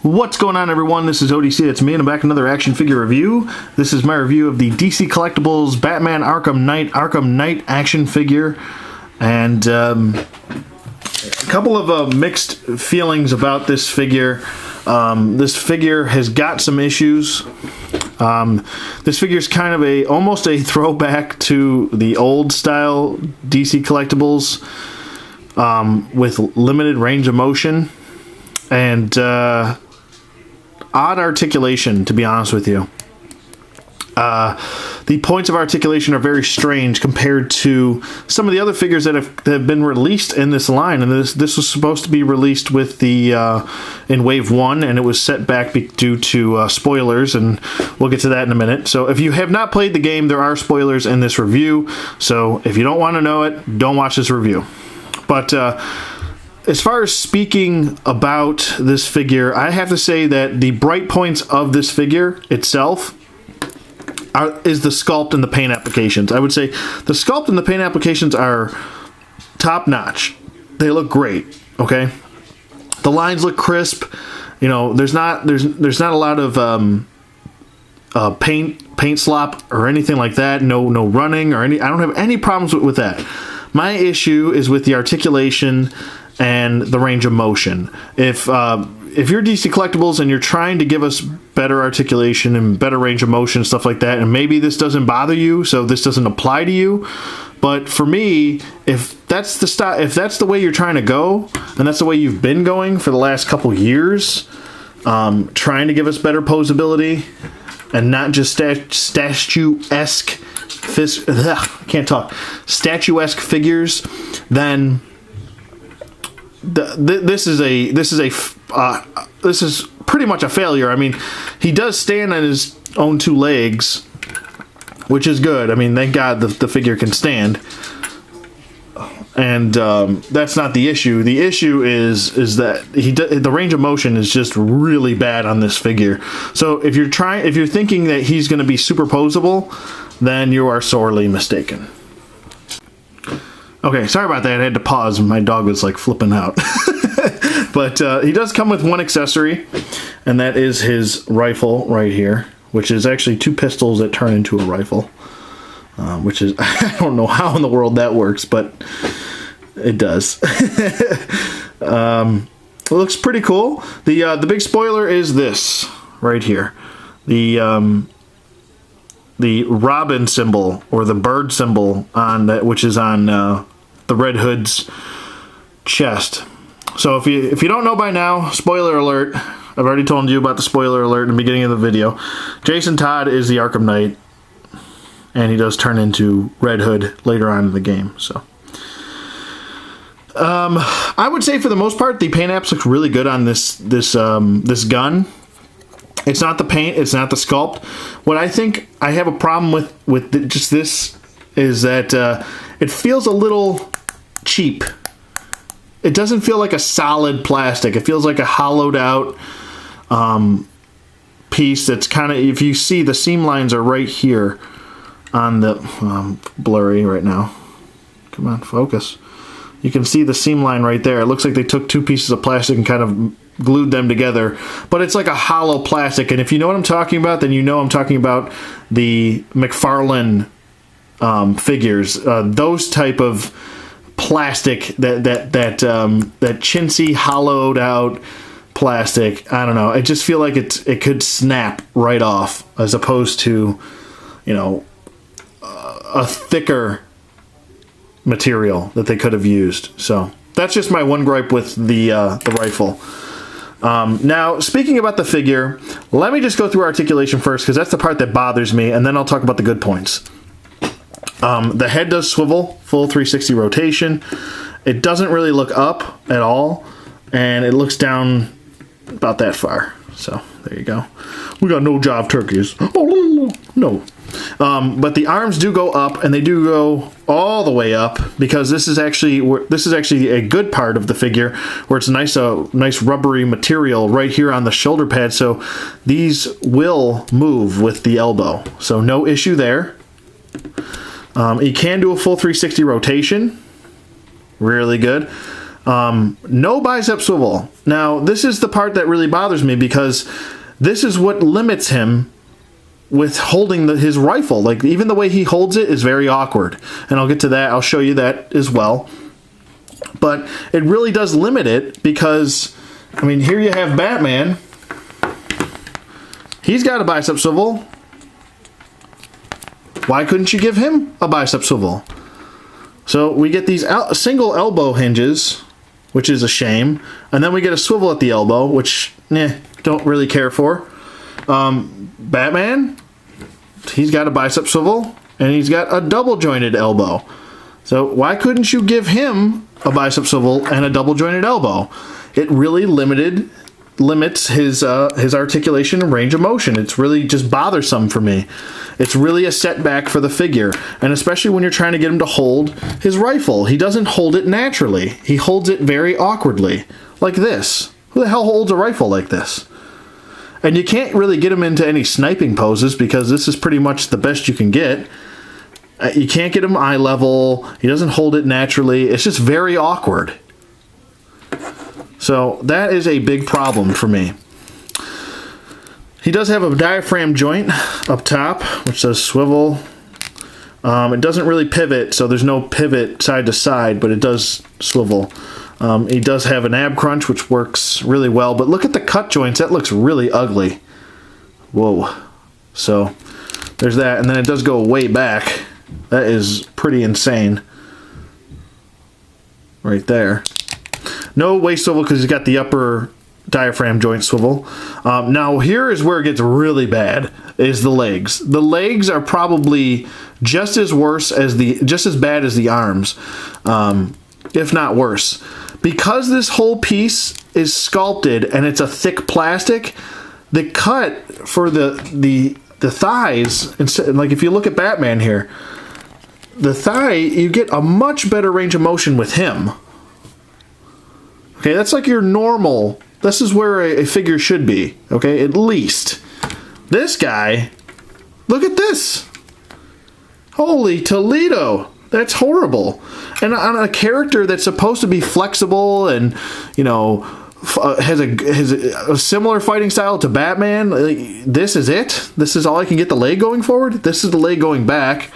What's going on, everyone? This is ODC. It's me, and I'm back with another action figure review. This is my review of the DC Collectibles Batman Arkham Knight action figure, and a couple of mixed feelings about this figure. This figure has got some issues. This figure is kind of almost a throwback to the old style DC Collectibles with limited range of motion and odd articulation, to be honest with you. The points of articulation are very strange compared to some of the other figures that have been released in this line. And this was supposed to be released with the in Wave 1, and it was set back due to spoilers, and we'll get to that in a minute. So if you have not played the game, there are spoilers in this review. So if you don't want to know it, don't watch this review. But as far as speaking about this figure, I have to say that the bright points of this figure itself is the sculpt and the paint applications. I would say the sculpt and the paint applications are top notch. They look great. Okay, the lines look crisp. You know, there's not a lot of paint slop or anything like that. No running or any. I don't have any problems with that. My issue is with the articulation and the range of motion. If you're DC Collectibles and you're trying to give us better articulation and better range of motion and stuff like that, and maybe this doesn't bother you, so this doesn't apply to you, but for me, if that's the way you're trying to go, and that's the way you've been going for the last couple years, trying to give us better posability and not just statuesque figures, then this is pretty much a failure. I mean, he does stand on his own two legs, which is good. I mean, thank God the figure can stand, and that's not the issue. The issue is that the range of motion is just really bad on this figure. So if you're thinking that he's going to be superposable, then you are sorely mistaken. Okay, sorry about that. I had to pause. My dog was like flipping out. But he does come with one accessory, and that is his rifle right here, which is actually two pistols that turn into a rifle. Which is, I don't know how in the world that works, but it does. It looks pretty cool. The big spoiler is this right here. The robin symbol, or the bird symbol, on that, which is on the Red Hood's chest. So if you don't know by now, spoiler alert. I've already told you about the spoiler alert in the beginning of the video. Jason Todd is the Arkham Knight, and he does turn into Red Hood later on in the game. So I would say for the most part, the paint apps look really good on this gun. It's not the paint, it's not the sculpt. What I think I have a problem with just this is that it feels a little cheap. It doesn't feel like a solid plastic. It feels like a hollowed out piece that's kind of, if you see, the seam lines are right here on the, blurry right now. Come on, focus. You can see the seam line right there. It looks like they took two pieces of plastic and kind of glued them together, but it's like a hollow plastic. And if you know what I'm talking about, then you know I'm talking about the McFarlane figures. Those type of plastic, that chintzy, hollowed out plastic. I don't know. I just feel like it could snap right off, as opposed to, you know, a thicker material that they could have used. So that's just my one gripe with the rifle. Now, speaking about the figure, let me just go through articulation first, because that's the part that bothers me, and then I'll talk about the good points. The head does swivel, full 360 rotation. It doesn't really look up at all, and it looks down about that far. So, there you go. We got no jive turkeys. Oh, no. But the arms do go up, and they do go all the way up, because this is actually a good part of the figure, where it's nice rubbery material right here on the shoulder pad. So these will move with the elbow, so no issue there. You can do a full 360 rotation, really good. No bicep swivel. Now, this is the part that really bothers me because this is what limits him with holding his rifle. Like, even the way he holds it is very awkward. And I'll get to that. I'll show you that as well. But it really does limit it because, I mean, here you have Batman. He's got a bicep swivel. Why couldn't you give him a bicep swivel? So we get these single elbow hinges, which is a shame. And then we get a swivel at the elbow, which, don't really care for. Batman, he's got a bicep swivel, and he's got a double jointed elbow. So why couldn't you give him a bicep swivel and a double jointed elbow? It really limits his articulation and range of motion. It's really just bothersome for me. It's really a setback for the figure, and especially when you're trying to get him to hold his rifle. He doesn't hold it naturally. He holds it very awkwardly, like this. Who the hell holds a rifle like this? And you can't really get him into any sniping poses because this is pretty much the best you can get. You can't get him eye level. He doesn't hold it naturally. It's just very awkward. So that is a big problem for me. He does have a diaphragm joint up top, which says swivel. It doesn't really pivot, so there's no pivot side to side, but it does swivel. He does have an ab crunch, which works really well, but look at the cut joints. That looks really ugly. Whoa. So there's that, and then it does go way back. That is pretty insane. Right there. No waist swivel because he's got the upper diaphragm joint swivel. Now here is where it gets really bad, is the legs. The legs are probably just as bad as the arms, if not worse. Because this whole piece is sculpted and it's a thick plastic, the cut for the thighs, like if you look at Batman here, the thigh, you get a much better range of motion with him. Okay, that's like your normal. This is where a figure should be, okay, at least. This guy, look at this. Holy Toledo. That's horrible. And on a character that's supposed to be flexible and, you know, has a similar fighting style to Batman, like, this is it? This is all I can get the leg going forward? This is the leg going back.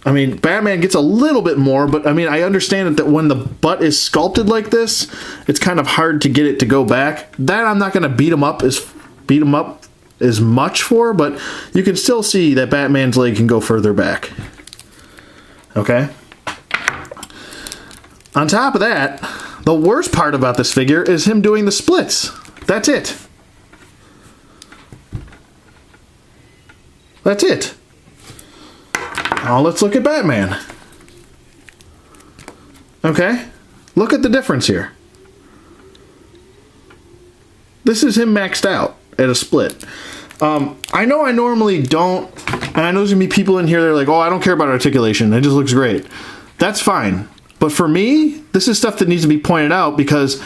I mean, Batman gets a little bit more, but I mean, I understand that when the butt is sculpted like this, it's kind of hard to get it to go back. That I'm not going to beat him up as much for, but you can still see that Batman's leg can go further back. Okay? On top of that, the worst part about this figure is him doing the splits. That's it. That's it. Now let's look at Batman. Okay? Look at the difference here. This is him maxed out at a split. I know I normally don't, and I know there's going to be people in here that are like, oh, I don't care about articulation. It just looks great. That's fine. But for me, this is stuff that needs to be pointed out because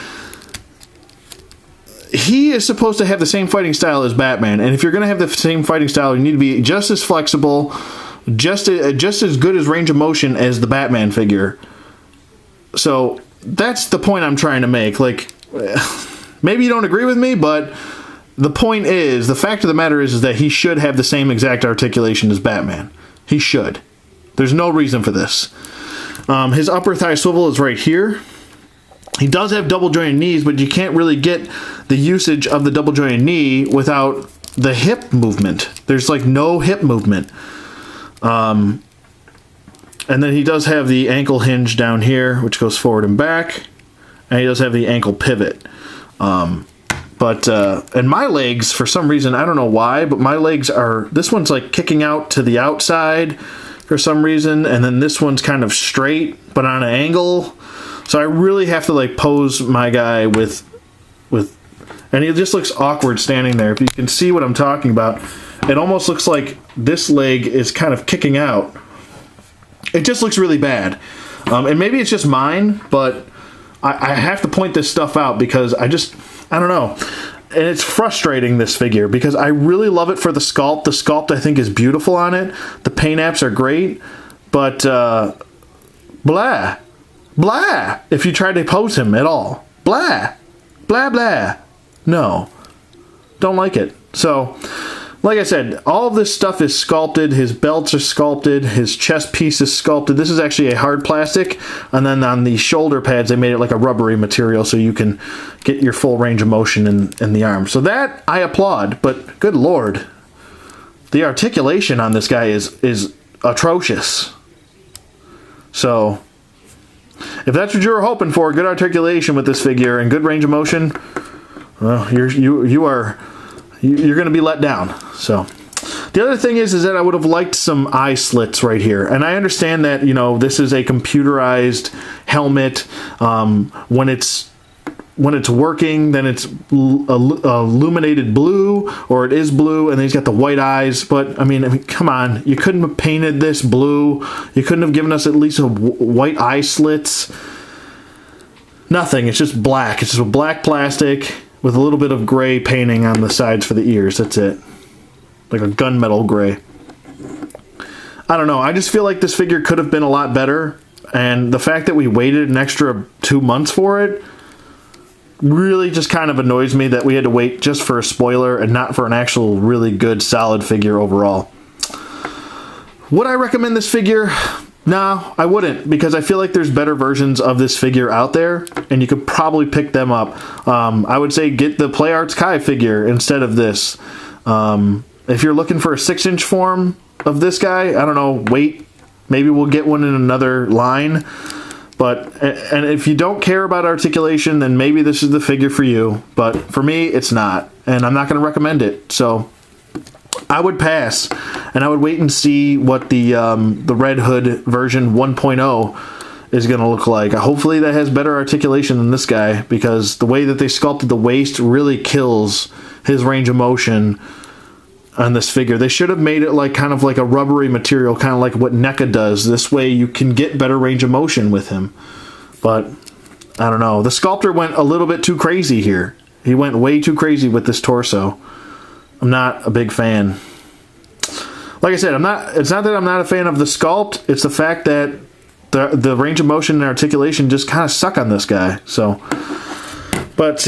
he is supposed to have the same fighting style as Batman. And if you're going to have the same fighting style, you need to be just as flexible, just as good as range of motion as the Batman figure. So that's the point I'm trying to make. Like, maybe you don't agree with me, but the point is, the fact of the matter is that he should have the same exact articulation as Batman. He should. There's no reason for this. His upper thigh swivel is right here. He does have double jointed knees, but you can't really get the usage of the double jointed knee without the hip movement. There's like no hip movement. And then he does have the ankle hinge down here, which goes forward and back. And he does have the ankle pivot. And my legs, for some reason, I don't know why, but my legs are, this one's like kicking out to the outside for some reason, and then this one's kind of straight, but on an angle. So I really have to like pose my guy with, and he just looks awkward standing there. If you can see what I'm talking about, it almost looks like this leg is kind of kicking out. It just looks really bad. And maybe it's just mine, but I have to point this stuff out because I don't know. And it's frustrating, this figure, because I really love it for the sculpt. The sculpt, I think, is beautiful on it. The paint apps are great, but blah. blah if you try to pose him at all. Blah. Blah, blah. No. Don't like it. So, like I said, all of this stuff is sculpted. His belts are sculpted. His chest piece is sculpted. This is actually a hard plastic. And then on the shoulder pads, they made it like a rubbery material so you can get your full range of motion in the arm. So that, I applaud. But, good lord, the articulation on this guy is atrocious. So, if that's what you were hoping for, good articulation with this figure and good range of motion, well, you're going to be let down. So, the other thing is that I would have liked some eye slits right here. And I understand that, you know, this is a computerized helmet. When it's working, then it's illuminated blue, or it is blue, and then he's got the white eyes. But, I mean, come on. You couldn't have painted this blue. You couldn't have given us at least a white eye slits. Nothing. It's just black. It's just a black plastic with a little bit of gray painting on the sides for the ears. That's it. Like a gunmetal gray. I don't know. I just feel like this figure could have been a lot better. And the fact that we waited an extra 2 months for it really just kind of annoys me, that we had to wait just for a spoiler and not for an actual really good solid figure overall. Would I recommend this figure? No, I wouldn't, because I feel like there's better versions of this figure out there and you could probably pick them up. I would say get the Play Arts Kai figure instead of this. If you're looking for a 6-inch form of this guy, I don't know, wait, maybe we'll get one in another line. But, and if you don't care about articulation, then maybe this is the figure for you. But for me, it's not. And I'm not going to recommend it. So, I would pass. And I would wait and see what the Red Hood version 1.0 is going to look like. Hopefully that has better articulation than this guy, because the way that they sculpted the waist really kills his range of motion on this figure. They should have made it like kind of like a rubbery material, kind of like what NECA does. This way you can get better range of motion with him. But I don't know. The sculptor went a little bit too crazy here. He went way too crazy with this torso. I'm not a big fan. Like I said, it's not that I'm not a fan of the sculpt. It's the fact that the range of motion and articulation just kind of suck on this guy. So, but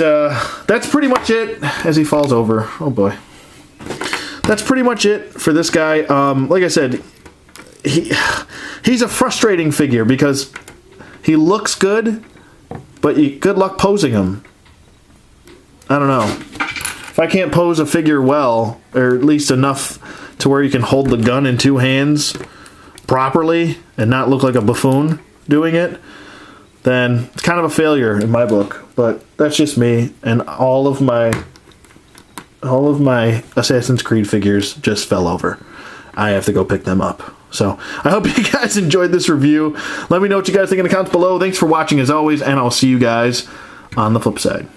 that's pretty much it as he falls over. Oh boy. That's pretty much it for this guy. Like I said, he's a frustrating figure because he looks good, but good luck posing him. I don't know. If I can't pose a figure well, or at least enough to where you can hold the gun in 2 hands properly and not look like a buffoon doing it, then it's kind of a failure in my book. But that's just me, and all of my Assassin's Creed figures just fell over. I have to go pick them up. So, I hope you guys enjoyed this review. Let me know what you guys think in the comments below. Thanks for watching as always, and I'll see you guys on the flip side.